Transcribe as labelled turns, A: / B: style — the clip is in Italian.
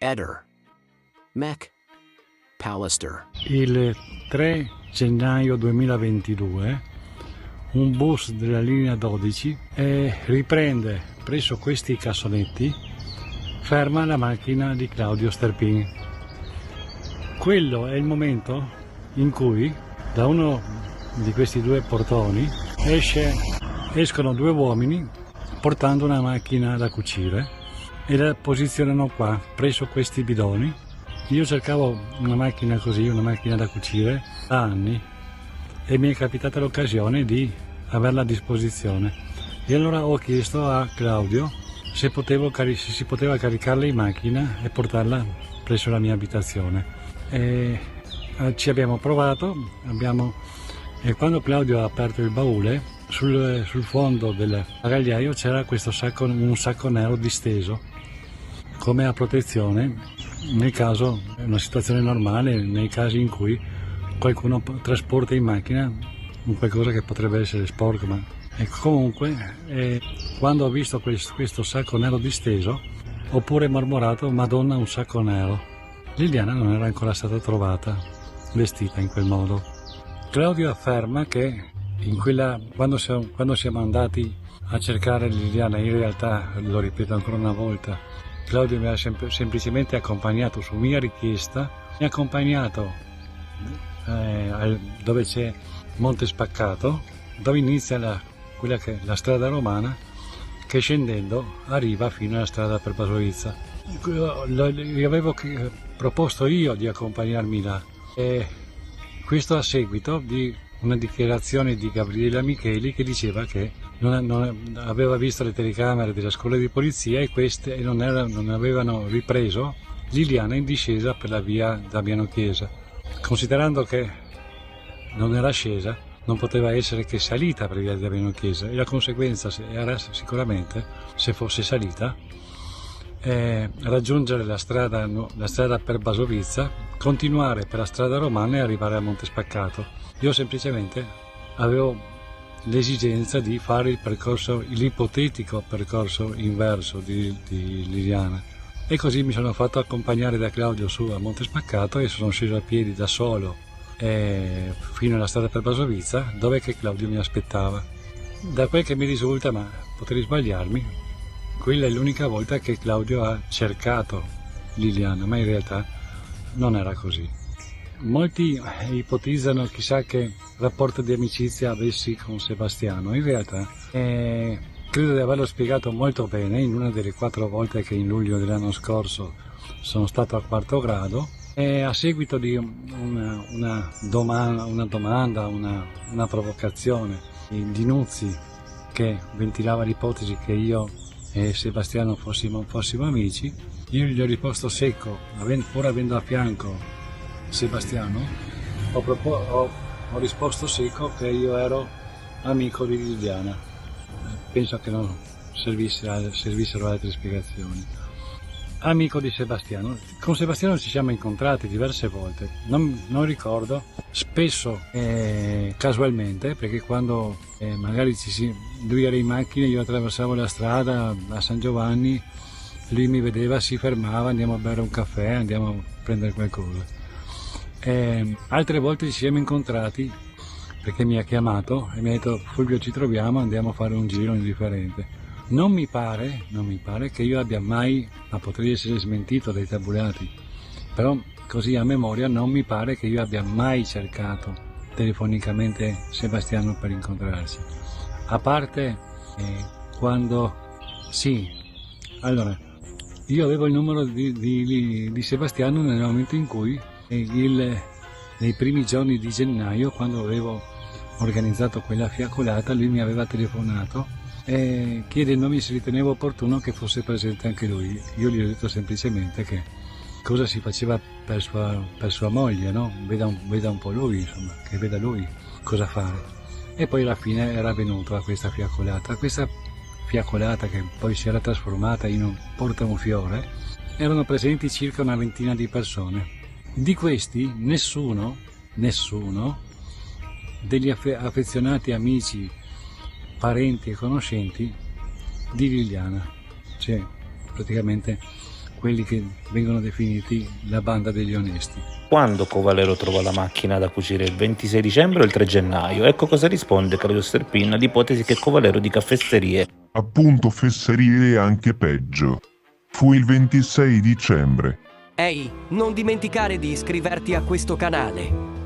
A: Eder, McAllister.
B: Il 3 gennaio 2022 un bus della linea 12 riprende presso questi cassonetti, ferma la macchina di Claudio Sterpin. Quello è il momento in cui da uno di questi due portoni escono due uomini portando una macchina da cucire e la posizionano qua presso questi bidoni. Io cercavo una macchina così, una macchina da cucire da anni, e mi è capitata l'occasione di averla a disposizione, e allora ho chiesto a Claudio se si poteva caricarla in macchina e portarla presso la mia abitazione. Ci abbiamo provato, e quando Claudio ha aperto il baule, sul fondo del bagagliaio c'era un sacco nero disteso come a protezione nel caso, è una situazione normale, nei casi in cui qualcuno trasporta in macchina un qualcosa che potrebbe essere sporco. Ma comunque quando ho visto questo sacco nero disteso ho pure mormorato: Madonna, un sacco nero. Liliana non era ancora stata trovata vestita in quel modo. Claudio afferma che quando siamo andati a cercare Liliana, in realtà, lo ripeto ancora una volta, Claudio mi ha semplicemente accompagnato su mia richiesta, mi ha accompagnato dove c'è Monte Spaccato, dove inizia la strada romana, che scendendo arriva fino alla strada per Basovizza. Gli avevo proposto io di accompagnarmi là, e questo a seguito di una dichiarazione di Gabriella Micheli, che diceva che non aveva visto le telecamere della scuola di polizia e queste non avevano ripreso Liliana in discesa per la via Damiano Chiesa. Considerando che non era scesa, non poteva essere che salita per via Damiano Chiesa, e la conseguenza era sicuramente, se fosse salita, raggiungere la strada per Basovizza, continuare per la strada romana e arrivare a Monte Spaccato. Io semplicemente avevo l'esigenza di fare l'ipotetico percorso inverso di Liliana, e così mi sono fatto accompagnare da Claudio su a Monte Spaccato e sono sceso a piedi da solo fino alla strada per Basovizza, dove che Claudio mi aspettava. Da quel che mi risulta, ma potrei sbagliarmi, quella è l'unica volta che Claudio ha cercato Liliana, ma in realtà non era così. Molti ipotizzano chissà che rapporto di amicizia avessi con Sebastiano. In realtà credo di averlo spiegato molto bene in una delle 4 volte che in luglio dell'anno scorso sono stato a quarto grado, e a seguito di una domanda, una provocazione di Nuzzi, che ventilava l'ipotesi che io e Sebastiano fossimo amici, io gli ho risposto secco, pur avendo a fianco Sebastiano, ho risposto secco che io ero amico di Liliana. Penso che non servissero altre spiegazioni. Amico di Sebastiano. Con Sebastiano ci siamo incontrati diverse volte, non ricordo, spesso casualmente, perché quando magari lui era in macchina, io attraversavo la strada a San Giovanni, lui mi vedeva, si fermava, andiamo a bere un caffè, andiamo a prendere qualcosa. Altre volte ci siamo incontrati perché mi ha chiamato e mi ha detto: Fulvio, ci troviamo, andiamo a fare un giro indifferente. Non mi pare che io abbia mai, ma potrei essere smentito dai tabulati, però così a memoria non mi pare che io abbia mai cercato telefonicamente Sebastiano per incontrarci, a parte quando sì, allora io avevo il numero di Sebastiano nel momento in cui nei primi giorni di gennaio, quando avevo organizzato quella fiaccolata, lui mi aveva telefonato chiedendomi se ritenevo opportuno che fosse presente anche lui. Io gli ho detto semplicemente che cosa si faceva per sua moglie, no? Veda un po' lui, insomma, che veda lui cosa fare. E poi alla fine era venuto a questa fiaccolata che poi si era trasformata in un porta un fiore. Erano presenti circa una ventina di persone. Di questi nessuno degli affezionati amici, parenti e conoscenti di Liliana, cioè praticamente quelli che vengono definiti la banda degli onesti.
A: Quando Covalero trova la macchina da cucire, il 26 dicembre o il 3 gennaio? Ecco cosa risponde Claudio Sterpin all'ipotesi che Covalero dica fesserie.
C: Appunto, fesserie e anche peggio. Fu il 26 dicembre.
D: Ehi, non dimenticare di iscriverti a questo canale.